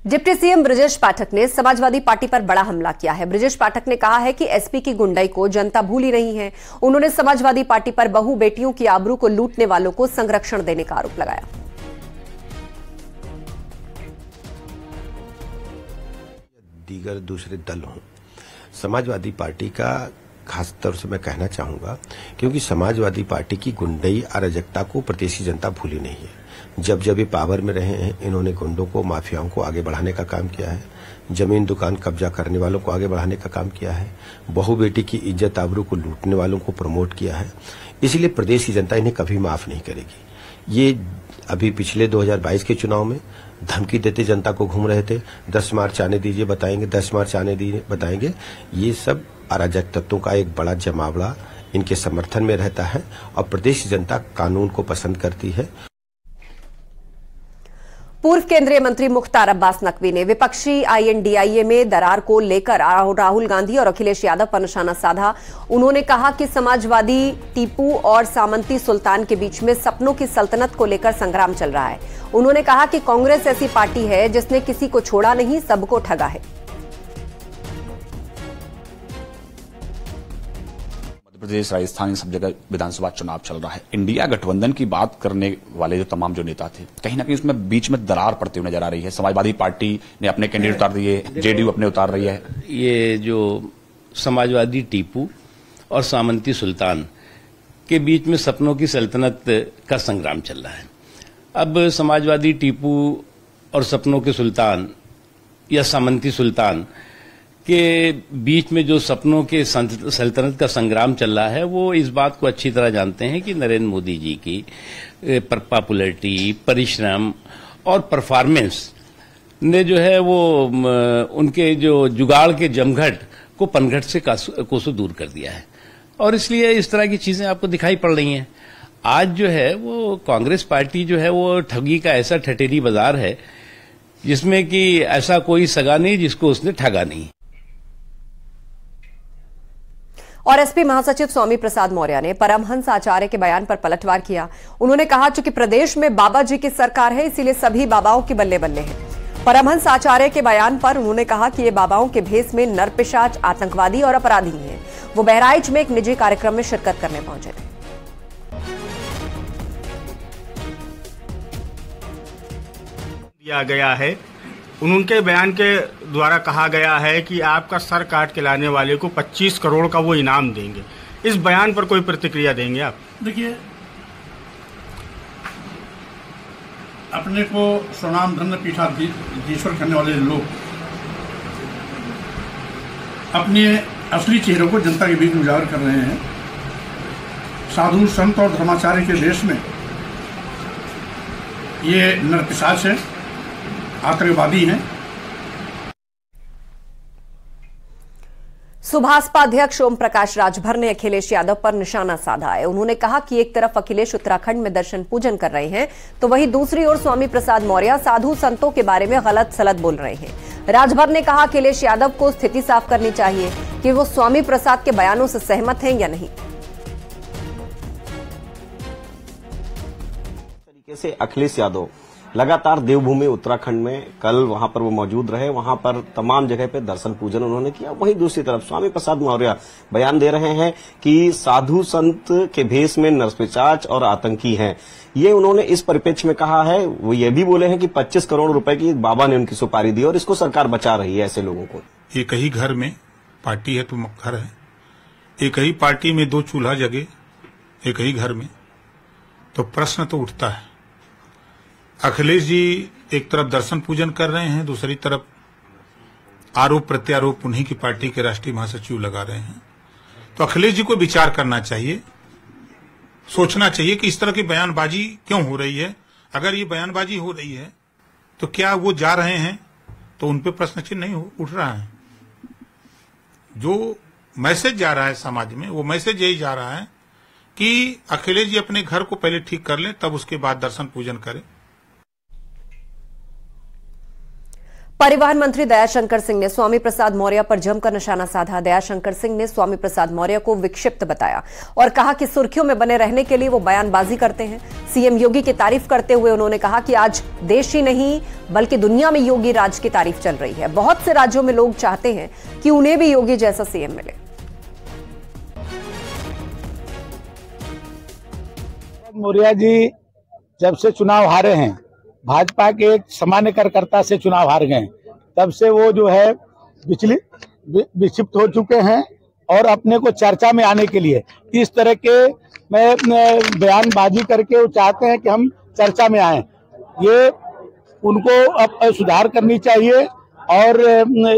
Deputy CM Brajesh Pathak ने Samajwadi party पर बड़ा हमला किया है। ब्रजेश पाठक ने कहा है कि एसपी की गुंडाई को जनता भूल ही नहीं है। उन्होंने समाजवादी पार्टी पर बहू बेटियों की आबरू को लूटने वालों को संरक्षण देने का आरोप लगाया। दीगर दूसरे दल हों, समाजवादी पार्टी का खास तौर से मैं कहना चाहूंगा, क्योंकि समाजवादी पार्टी की गुंडई अराजकता को प्रदेशी जनता भूली नहीं है। जब जब ये पावर में रहे हैं, इन्होंने गुंडों को, माफियाओं को आगे बढ़ाने का काम किया है, जमीन दुकान कब्जा करने वालों को आगे बढ़ाने का काम किया है, बहू बेटी की इज्जत आबरू को लूटने वालों को प्रमोट किया है। इसलिए प्रदेश की जनता इन्हें कभी माफ नहीं करेगी। ये अभी पिछले 2022 के चुनाव में धमकी देते जनता को घूम रहे थे, 10 मार्च आने दीजिए बताएंगे, 10 मार्च आने दीजिए बताएंगे। ये सब अराजक तत्वों का एक बड़ा जमावड़ा इनके समर्थन में रहता है और प्रदेश जनता कानून को पसंद करती है। पूर्व केंद्रीय मंत्री मुख्तार अब्बास नकवी ने विपक्षी आईएनडीआईए में दरार को लेकर राहुल गांधी और अखिलेश यादव पर निशाना साधा। उन्होंने कहा कि समाजवादी टीपू और सामंती सुल्तान के बीच में सपनों की सल्तनत को लेकर संग्राम चल रहा है। उन्होंने कहा कि कांग्रेस ऐसी पार्टी है जिसने किसी को छोड़ा नहीं, सबको ठगा है। प्रदेश, राजस्थान, सब जगह विधानसभा चुनाव चल रहा है। इंडिया गठबंधन की बात करने वाले जो तमाम जो नेता थे, कहीं ना कहीं उसमें बीच में दरार पड़ती हुई नजर आ रही है। समाजवादी पार्टी ने अपने कैंडिडेट उतार दिए, जेडीयू अपने उतार रही है। ये जो समाजवादी टीपू और सामंती सुल्तान के बीच में सपनों की सल्तनत का संग्राम चल रहा है। अब समाजवादी टीपू और सपनों के सुल्तान या सामंती सुल्तान के बीच में जो सपनों के सल्तनत का संग्राम चल रहा है, वो इस बात को अच्छी तरह जानते हैं कि नरेंद्र मोदी जी की पॉपुलैरिटी, परिश्रम और परफॉर्मेंस ने जो है वो उनके जो जुगाड़ के जमघट को पनघट से कोसों दूर कर दिया है। और इसलिए इस तरह की चीजें आपको दिखाई पड़ रही हैं। आज जो है वो कांग्रेस पार्टी जो है वो ठगी का ऐसा ठठेरी बाजार है जिसमें कि ऐसा कोई सगा नहीं जिसको उसने ठगा नहीं। और एसपी महासचिव स्वामी प्रसाद मौर्य ने परमहंस आचार्य के बयान पर पलटवार किया। उन्होंने कहा, चूंकि प्रदेश में बाबा जी की सरकार है, इसीलिए सभी बाबाओं की बल्ले बल्ले हैं। परमहंस आचार्य के बयान पर उन्होंने कहा कि ये बाबाओं के भेष में नरपिशाच, आतंकवादी और अपराधी हैं। वो बहराइच में एक निजी कार्यक्रम में शिरकत करने पहुंचे थे। दिया गया है, उनके बयान के द्वारा कहा गया है कि आपका सर काट के लाने वाले को 25 करोड़ का वो इनाम देंगे। इस बयान पर कोई प्रतिक्रिया देंगे आप? देखिए, अपने को स्वनाम धन्य पीठाधीश्वर करने वाले लोग अपने असली चेहरों को जनता के बीच में उजागर कर रहे हैं। साधु संत और धर्माचार्य के देश में ये नरपिशाच है, आतंकवादी हैं। सुभाषपा अध्यक्ष ओम प्रकाश राजभर ने अखिलेश यादव पर निशाना साधा है। उन्होंने कहा कि एक तरफ अखिलेश उत्तराखंड में दर्शन पूजन कर रहे हैं, तो वहीं दूसरी ओर स्वामी प्रसाद मौर्य साधु संतों के बारे में गलत सलत बोल रहे हैं। राजभर ने कहा, अखिलेश यादव को स्थिति साफ करनी चाहिए कि वो स्वामी प्रसाद के बयानों से सहमत हैं या नहीं। तरीके से अखिलेश यादव लगातार देवभूमि उत्तराखंड में, कल वहां पर वो मौजूद रहे, वहां पर तमाम जगह पे दर्शन पूजन उन्होंने किया। वहीं दूसरी तरफ स्वामी प्रसाद मौर्य बयान दे रहे हैं कि साधु संत के भेष में नरपिशाच और आतंकी हैं। ये उन्होंने इस परिप्रेक्ष्य में कहा है। वो ये भी बोले हैं कि 25 करोड़ रुपए की बाबा ने उनकी सुपारी दी और इसको सरकार बचा रही है ऐसे लोगों को। एक ही घर में पार्टी है तो घर है, एक ही पार्टी में 2 चूल्हा जगे एक ही घर में, तो प्रश्न तो उठता है। अखिलेश जी एक तरफ दर्शन पूजन कर रहे हैं, दूसरी तरफ आरोप प्रत्यारोप उन्हीं की पार्टी के राष्ट्रीय महासचिव लगा रहे हैं। तो अखिलेश जी को विचार करना चाहिए, सोचना चाहिए कि इस तरह की बयानबाजी क्यों हो रही है। अगर ये बयानबाजी हो रही है तो क्या वो जा रहे हैं तो उन पे प्रश्न चिन्ह नहीं उठ रहा है। जो मैसेज जा रहा है समाज में, वो मैसेज यही जा रहा है कि अखिलेश जी अपने घर को पहले ठीक कर लें, तब उसके बाद दर्शन पूजन करें। परिवहन मंत्री दयाशंकर सिंह ने स्वामी प्रसाद मौर्य पर जमकर निशाना साधा। दयाशंकर सिंह ने स्वामी प्रसाद मौर्य को विक्षिप्त बताया और कहा कि सुर्खियों में बने रहने के लिए वो बयानबाजी करते हैं। सीएम योगी की तारीफ करते हुए उन्होंने कहा कि आज देश ही नहीं बल्कि दुनिया में योगी राज की तारीफ चल रही है। बहुत से राज्यों में लोग चाहते हैं कि उन्हें भी योगी जैसा सीएम मिले। मौर्य जी जब से चुनाव हारे हैं, भाजपा के एक सामान्य कार्यकर्ता से चुनाव हार गए, तब से वो जो है विक्षिप्त हो चुके हैं और अपने को चर्चा में आने के लिए इस तरह के बयानबाजी करके वो चाहते हैं कि हम चर्चा में आए। ये उनको अब सुधार करनी चाहिए और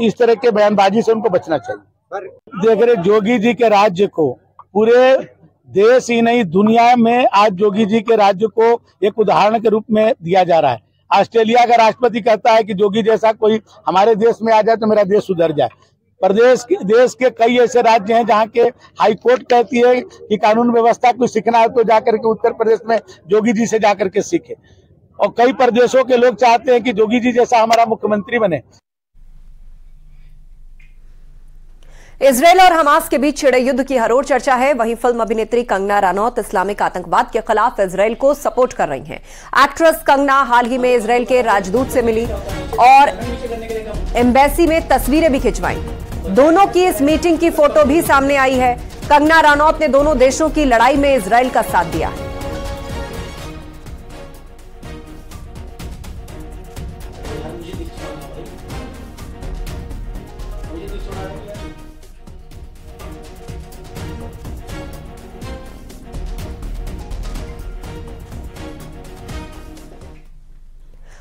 इस तरह के बयानबाजी से उनको बचना चाहिए। देख रहे योगी जी के राज्य को पूरे देश ही नहीं दुनिया में आज योगी जी के राज्य को एक उदाहरण के रूप में दिया जा रहा है। ऑस्ट्रेलिया का राष्ट्रपति कहता है कि योगी जैसा कोई हमारे देश में आ जाए तो मेरा देश सुधर जाए। देश के कई ऐसे राज्य हैं जहां के हाई कोर्ट कहती है कि कानून व्यवस्था को सीखना है तो जाकर के उत्तर प्रदेश में योगी जी से जाकर के सीखे, और कई प्रदेशों के लोग चाहते हैं कि योगी जी जैसा हमारा मुख्यमंत्री बने। इजरायल और हमास के बीच छिड़े युद्ध की हर ओर चर्चा है। वहीं फिल्म अभिनेत्री कंगना रनौत इस्लामिक आतंकवाद के खिलाफ इजरायल को सपोर्ट कर रही हैं। एक्ट्रेस कंगना हाल ही में इजरायल के राजदूत से मिली और एम्बेसी में तस्वीरें भी खिंचवाई। दोनों की इस मीटिंग की फोटो भी सामने आई है। कंगना रनौत ने दोनों देशों की लड़ाई में इजरायल का साथ दिया है।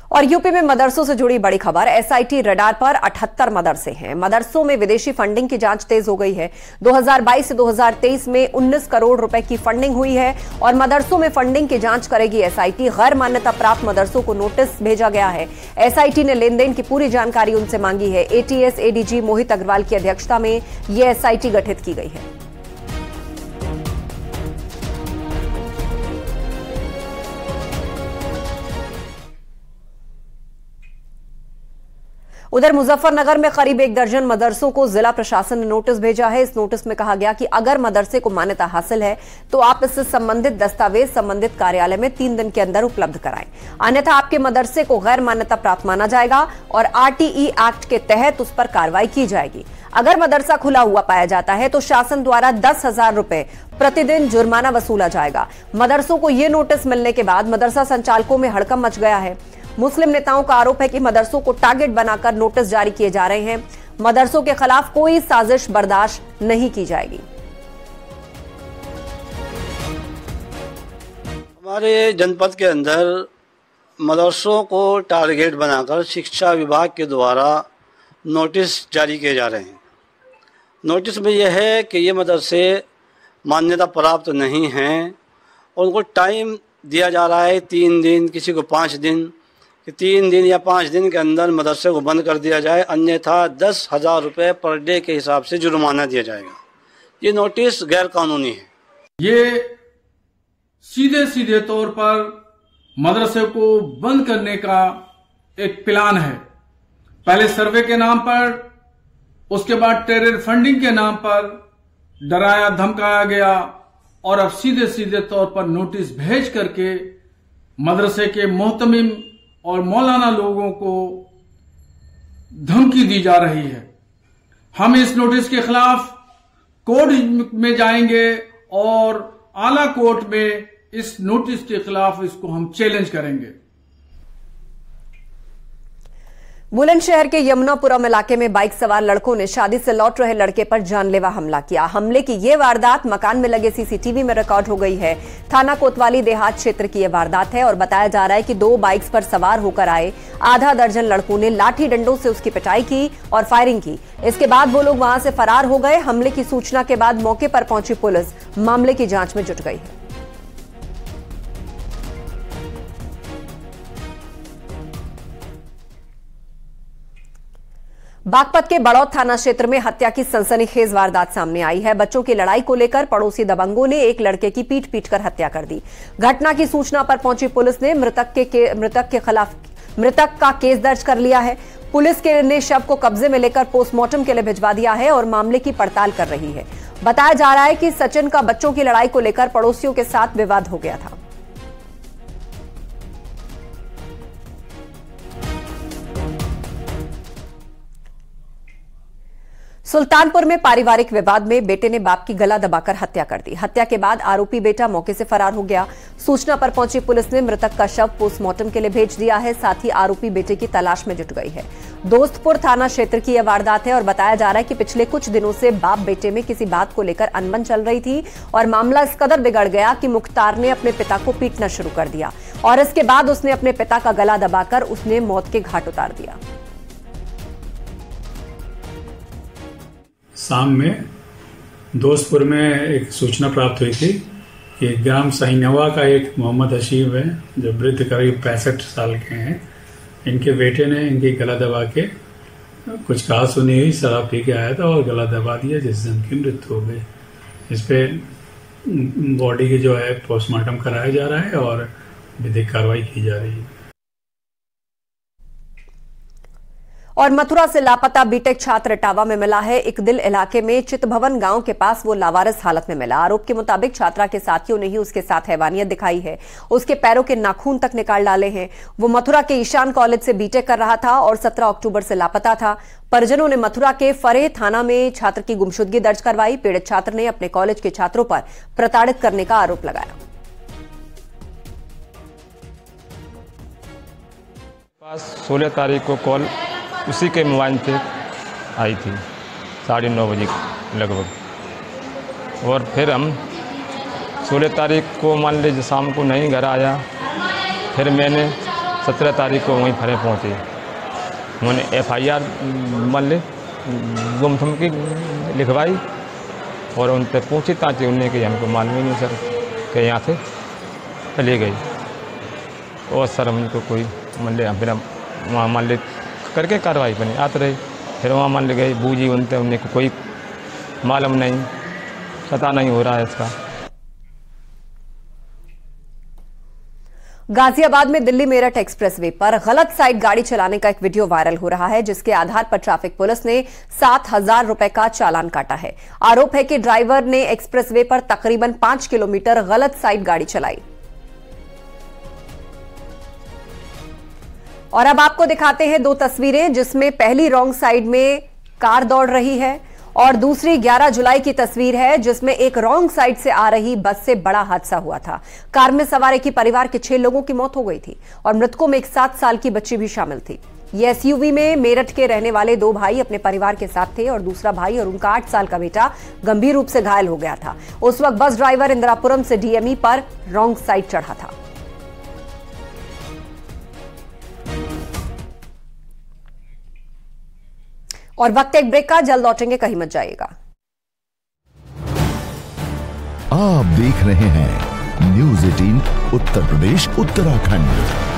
और यूपी में मदरसों से जुड़ी बड़ी खबर। एसआईटी रडार पर 78 मदरसे हैं। मदरसों में विदेशी फंडिंग की जांच तेज हो गई है। 2022 से 2023 में 19 करोड़ रुपए की फंडिंग हुई है और मदरसों में फंडिंग की जांच करेगी एसआईटी। गैर मान्यता प्राप्त मदरसों को नोटिस भेजा गया है। एसआईटी ने लेन देन की पूरी जानकारी उनसे मांगी है। एटीएस एडीजी मोहित अग्रवाल की अध्यक्षता में यह एसआईटी गठित की गई है। उधर मुजफ्फरनगर में करीब 1 दर्जन मदरसों को जिला प्रशासन ने नोटिस भेजा है। इस नोटिस में कहा गया कि अगर मदरसे को मान्यता हासिल है तो आप इससे संबंधित दस्तावेज संबंधित कार्यालय में 3 दिन के अंदर उपलब्ध कराएं, अन्यथा आपके मदरसे को गैर मान्यता प्राप्त माना जाएगा और आरटीई एक्ट के तहत उस पर कार्रवाई की जाएगी। अगर मदरसा खुला हुआ पाया जाता है तो शासन द्वारा 10,000 रुपए प्रतिदिन जुर्माना वसूला जाएगा। मदरसों को ये नोटिस मिलने के बाद मदरसा संचालकों में हड़कंप मच गया है। मुस्लिम नेताओं का आरोप है कि मदरसों को टारगेट बनाकर नोटिस जारी किए जा रहे हैं। मदरसों के खिलाफ कोई साजिश बर्दाश्त नहीं की जाएगी। हमारे जनपद के अंदर मदरसों को टारगेट बनाकर शिक्षा विभाग के द्वारा नोटिस जारी किए जा रहे हैं। नोटिस में यह है कि ये मदरसे मान्यता प्राप्त नहीं हैं और उनको टाइम दिया जा रहा है 3 दिन, किसी को 5 दिन, कि 3 दिन या 5 दिन के अंदर मदरसे को बंद कर दिया जाए, अन्यथा 10,000 रुपये पर डे के हिसाब से जुर्माना दिया जाएगा। ये नोटिस गैर कानूनी है। ये सीधे सीधे तौर पर मदरसे को बंद करने का एक प्लान है। पहले सर्वे के नाम पर, उसके बाद टेरर फंडिंग के नाम पर डराया धमकाया गया और अब सीधे सीधे तौर पर नोटिस भेज करके मदरसे के मोहतमिम और मौलाना लोगों को धमकी दी जा रही है। हम इस नोटिस के खिलाफ कोर्ट में जाएंगे और आला कोर्ट में इस नोटिस के खिलाफ इसको हम चैलेंज करेंगे। बुलंदशहर के यमुनापुरम इलाके में बाइक सवार लड़कों ने शादी से लौट रहे लड़के पर जानलेवा हमला किया। हमले की यह वारदात मकान में लगे सीसीटीवी में रिकॉर्ड हो गई है। थाना कोतवाली देहात क्षेत्र की यह वारदात है और बताया जा रहा है कि 2 बाइक्स पर सवार होकर आए आधा दर्जन लड़कों ने लाठी डंडों से उसकी पिटाई की और फायरिंग की। इसके बाद वो लोग वहां से फरार हो गए। हमले की सूचना के बाद मौके पर पहुंची पुलिस मामले की जांच में जुट गई है। बागपत के बड़ौद थाना क्षेत्र में हत्या की सनसनीखेज वारदात सामने आई है। बच्चों की लड़ाई को लेकर पड़ोसी दबंगों ने एक लड़के की पीट कर हत्या कर दी। घटना की सूचना पर पहुंची पुलिस ने मृतक के खिलाफ मृतक का केस दर्ज कर लिया है। पुलिस ने शव को कब्जे में लेकर पोस्टमार्टम के लिए भिजवा दिया है और मामले की पड़ताल कर रही है। बताया जा रहा है कि सचिन का बच्चों की लड़ाई को लेकर पड़ोसियों के साथ विवाद हो गया था। सुल्तानपुर में पारिवारिक विवाद में बेटे ने बाप की गला दबाकर हत्या कर दी। हत्या के बाद आरोपी बेटा मौके से फरार हो गया। सूचना पर पहुंची पुलिस ने मृतक का शव पोस्टमार्टम के लिए भेज दिया है। साथ ही आरोपी बेटे की तलाश में जुट गई है। दोस्तपुर थाना क्षेत्र की यह वारदात है और बताया जा रहा है कि पिछले कुछ दिनों से बाप बेटे में किसी बात को लेकर अनबन चल रही थी और मामला इस कदर बिगड़ गया कि मुख्तार ने अपने पिता को पीटना शुरू कर दिया और इसके बाद उसने अपने पिता का गला दबाकर उसने मौत के घाट उतार दिया। शाम में दोस्तपुर में एक सूचना प्राप्त हुई थी कि ग्राम सहीनवा का एक मोहम्मद हशीब है जो वृद्ध करीब 65 साल के हैं। इनके बेटे ने इनकी गला दबा के कुछ कहा सुनी हुई शराब पी के आया था और गला दबा दिया जिससे उनकी मृत्यु हो गई। इस पे बॉडी की जो है पोस्टमार्टम कराया जा रहा है और विधिक कार्रवाई की जा रही है। और मथुरा से लापता बीटेक छात्र इटावा में मिला है। इकदिल इलाके में चितभवन गांव के पास वो लावारिस हालत में मिला। आरोप के मुताबिक छात्रा के साथियों ने ही उसके साथ हैवानियत दिखाई है। उसके पैरों के नाखून तक निकाल डाले हैं। वो मथुरा के ईशान कॉलेज से बीटेक कर रहा था और 17 अक्टूबर से लापता था। परिजनों ने मथुरा के फरेह थाना में छात्र की गुमशुदगी दर्ज करवाई। पीड़ित छात्र ने अपने कॉलेज के छात्रों पर प्रताड़ित करने का आरोप लगाया। 16 तारीख को कॉल उसी के मोबाइल से आई थी 9:30 बजे लगभग। और फिर हम 16 तारीख को मान लीजिए शाम को नहीं घर आया। फिर मैंने 17 तारीख को वहीं फरे पहुँचे। मैंने FIR मान ली गुमसुम की लिखवाई और उनसे पूछी ताकि उन्हें कि हमको मालूम ही नहीं सर कि यहाँ से चले गई। और सर हमको कोई मान लिया फिर वहाँ मान ली करके कार्रवाई बनी आते रही। फिर वहाँ मान ली गई बूझी उनसे उन्हें को कोई मालूम नहीं पता नहीं हो रहा है इसका। गाजियाबाद में दिल्ली मेरठ एक्सप्रेसवे पर गलत साइड गाड़ी चलाने का एक वीडियो वायरल हो रहा है जिसके आधार पर ट्रैफिक पुलिस ने 7,000 रुपए का चालान काटा है। आरोप है कि ड्राइवर ने एक्सप्रेसवे पर तकरीबन 5 किलोमीटर गलत साइड गाड़ी चलाई। और अब आपको दिखाते हैं 2 तस्वीरें जिसमें पहली रॉन्ग साइड में कार दौड़ रही है और दूसरी 11 जुलाई की तस्वीर है जिसमें एक रॉन्ग साइड से आ रही बस से बड़ा हादसा हुआ था। कार में सवार एक ही परिवार के 6 लोगों की मौत हो गई थी और मृतकों में एक 7 साल की बच्ची भी शामिल थी। ये SUV में मेरठ के रहने वाले 2 भाई अपने परिवार के साथ थे और दूसरा भाई और उनका 8 साल का बेटा गंभीर रूप से घायल हो गया था। उस वक्त बस ड्राइवर इंदिरापुरम से DME पर रॉन्ग साइड चढ़ा था। और वक्त एक ब्रेक का, जल्द लौटेंगे, कहीं मत जाइएगा। आप देख रहे हैं न्यूज़ 18 उत्तर प्रदेश उत्तराखंड।